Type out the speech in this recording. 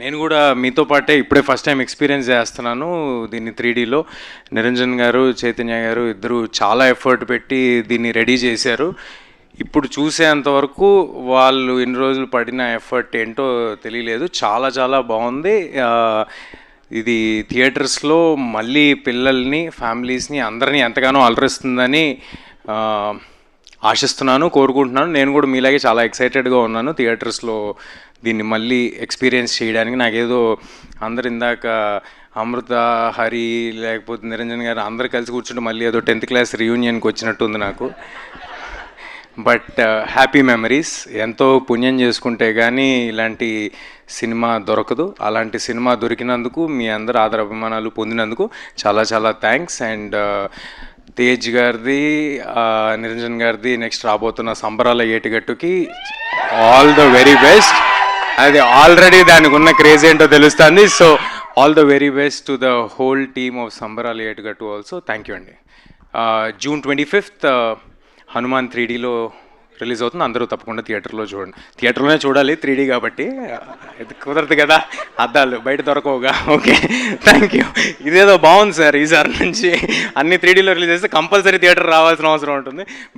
నేను కూడా మీతో పాటే ఇప్పుడే ఫస్ట్ టైం ఎక్స్పీరియన్స్ చేస్తున్నాను దీన్ని 3Dలో. నిరంజన్ గారు, చైతన్య గారు ఇద్దరు చాలా ఎఫర్ట్ పెట్టి దీన్ని రెడీ చేశారు. ఇప్పుడు చూసేంతవరకు వాళ్ళు ఇన్ని రోజులు పడిన ఎఫర్ట్ ఏంటో తెలియలేదు. చాలా చాలా బాగుంది. ఇది థియేటర్స్లో మళ్ళీ పిల్లల్ని, ఫ్యామిలీస్ని అందరినీ ఎంతగానో అలరిస్తుందని ఆశిస్తున్నాను, కోరుకుంటున్నాను. నేను కూడా మీలాగే చాలా ఎక్సైటెడ్గా ఉన్నాను థియేటర్స్లో దీన్ని మళ్ళీ ఎక్స్పీరియన్స్ చేయడానికి. నాకేదో అందరు ఇందాక అమృత, హరి, లేకపోతే నిరంజన్ గారు అందరు కలిసి కూర్చుంటే మళ్ళీ ఏదో 10th క్లాస్ రీయూనియన్కి వచ్చినట్టు ఉంది నాకు. But happy memories. ఎంతో పుణ్యం చేసుకుంటే కానీ ఇలాంటి సినిమా దొరకదు. అలాంటి సినిమా దొరికినందుకు, మీ అందరు ఆదరాభిమానాలు పొందినందుకు చాలా చాలా థ్యాంక్స్. అండ్ తేజ్ గారిది, నిరంజన్ గారిది నెక్స్ట్ రాబోతున్న సంబరాల ఏటిగట్టుకి ఆల్ ద వెరీ బెస్ట్. అది ఆల్రెడీ దానికి ఉన్న క్రేజ్ ఏంటో తెలుస్తుంది. So all the very best to the whole team of సంబరాల ఏటిగట్టు ఆల్సో. థ్యాంక్ యూ అండి. June 25th హనుమాన్ 3Dలో రిలీజ్ అవుతుంది. అందరూ తప్పకుండా థియేటర్లో చూడండి. థియేటర్లోనే చూడాలి, 3D కాబట్టి. ఇది కుదరదు కదా, అద్దాలు బయట దొరకవుగా. Okay, thank you. ఇదేదో బాగుంది సార్. ఈసారి నుంచి అన్ని 3Dలో రిలీజ్ చేస్తే కంపల్సరీ థియేటర్ రావాల్సిన అవసరం ఉంటుంది. బట్